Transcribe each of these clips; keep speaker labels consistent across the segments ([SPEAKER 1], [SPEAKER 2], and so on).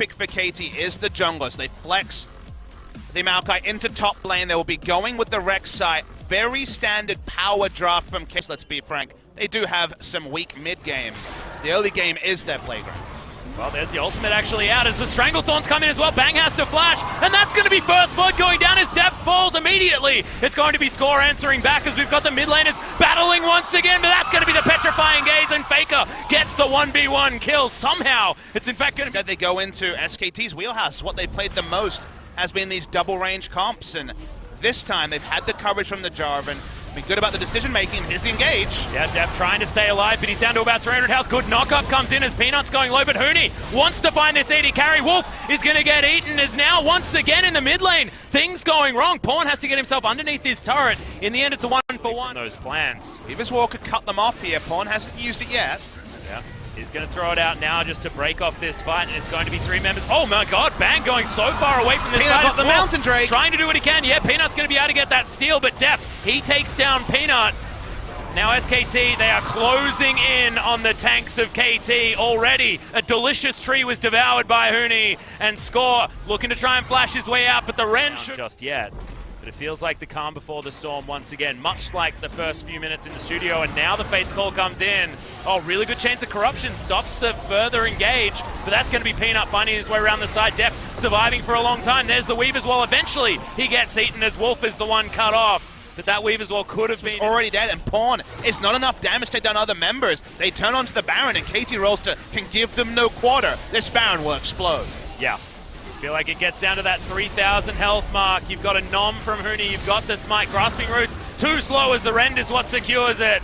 [SPEAKER 1] pick for KT is the junglers. They flex the Maokai into top lane. They will be going with the Rek'Sai. Very standard power draft from KT. Let's be frank, they do have some weak mid games. The early game is their playground.
[SPEAKER 2] Well, there's the ultimate actually out as the Stranglethorns come in as well. Bang has to flash, and that's going to be first blood going down as Def falls immediately. It's going to be Score answering back as we've got the mid laners battling once again, but that's going to be the Petrifying Gaze, and Faker gets the 1v1 kill somehow. It's in fact going to be...
[SPEAKER 1] They go into SKT's wheelhouse. What they played the most has been these double range comps, and this time they've had the coverage from the Jarvan. Be good about the decision making. Here's the engage.
[SPEAKER 2] Yeah, Def trying to stay alive, but he's down to about 300 health. Good knock-up comes in as Peanut's going low, but Huni wants to find this AD carry. Wolf is going to get eaten, is now once again in the mid lane. Things going wrong. Pawn has to get himself underneath his turret. In the end, it's a 1-for-1. Those plans.
[SPEAKER 1] Weaver's Wall could cut them off here. Pawn hasn't used it yet.
[SPEAKER 2] Yeah. He's going to throw it out now just to break off this fight, and it's going to be 3 members. Oh my god, Bang going so far away from this
[SPEAKER 1] Peanut
[SPEAKER 2] fight.
[SPEAKER 1] got the Mountain Drake.
[SPEAKER 2] Trying to do what he can. Yeah, Peanut's going to be able to get that steal, but Def, he takes down Peanut. Now SKT, they are closing in on the tanks of KT already. A delicious tree was devoured by Huni, and Score looking to try and flash his way out, but the Ren should... Just yet. But it feels like the calm before the storm once again, much like the first few minutes in the studio, and now the Fate's Call comes in. Oh, really good chance of corruption, stops the further engage, but that's going to be Peanut finding his way around the side. Def surviving for a long time. There's the Weaver's Wall. Eventually, he gets eaten as Wolf is the one cut off. But that Weaver's Wall could have been
[SPEAKER 1] already dead, and Pawn is not enough damage to take down other members. They turn onto the Baron, and KT Rolster can give them no quarter. This Baron will explode.
[SPEAKER 2] Yeah. Feel like it gets down to that 3,000 health mark. You've got a Nom from Huni, you've got the Smite. Grasping Roots, too slow as the Rend is what secures it.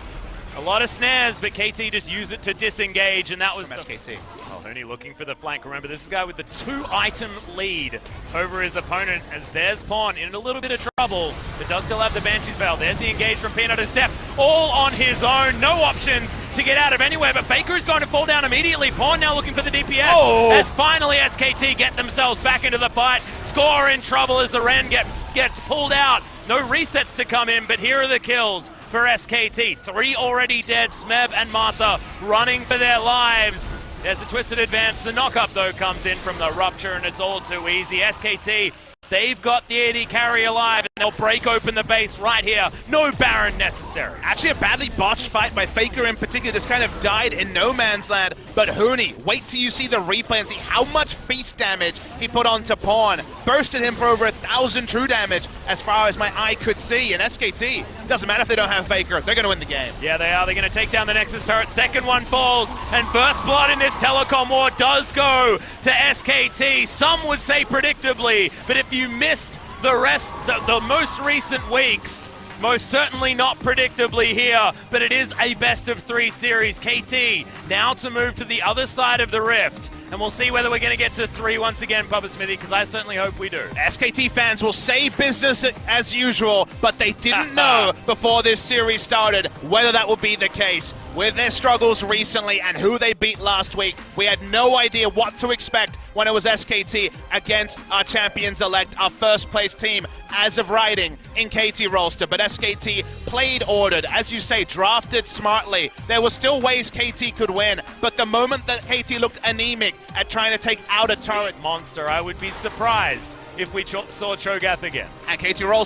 [SPEAKER 2] A lot of snares, but KT just use it to disengage, and that was
[SPEAKER 1] from SKT.
[SPEAKER 2] Oh, Huni looking for the flank. Remember, this is a guy with the 2-item lead over his opponent, as there's Pawn in a little bit of trouble, but does still have the Banshee's Veil. There's the engage from Peanut as Def, all on his own. No options to get out of anywhere, but Baker is going to fall down immediately. Pawn now looking for the DPS, as finally SKT get themselves back into the fight. Score in trouble as the Ren gets pulled out. No resets to come in, but here are the kills for SKT. 3 already dead, Smeb and Marta running for their lives. There's a twisted advance. The knock-up, though, comes in from the Rupture, and it's all too easy. SKT, they've got the AD carry alive, and they'll break open the base right here. No Baron necessary.
[SPEAKER 1] Actually, a badly botched fight by Faker in particular. Just kind of died in no man's land. But Huni, wait till you see the replay and see how much feast damage he put onto Pawn. Bursted him for over 1,000 true damage as far as my eye could see. And SKT, doesn't matter if they don't have Faker, they're going to win the game.
[SPEAKER 2] Yeah, they are. They're going to take down the Nexus turret. Second one falls, and first blood in this telecom war does go to SKT. Some would say predictably, but if you missed the most recent weeks, most certainly not predictably here, but it is a best-of-3 series. KT now to move to the other side of the rift, and we'll see whether we're going to get to 3 once again, Papa Smithy, because I certainly hope we do.
[SPEAKER 1] SKT fans will say business as usual, but they didn't know before this series started whether that will be the case. With their struggles recently and who they beat last week, we had no idea what to expect when it was SKT against our champions-elect, our first-place team as of writing in KT Rolster. But SKT played ordered, as you say, drafted smartly. There were still ways KT could win, but the moment that KT looked anemic at trying to take out a turret
[SPEAKER 2] monster, I would be surprised if we saw Cho'Gath again.
[SPEAKER 1] And KT Rolster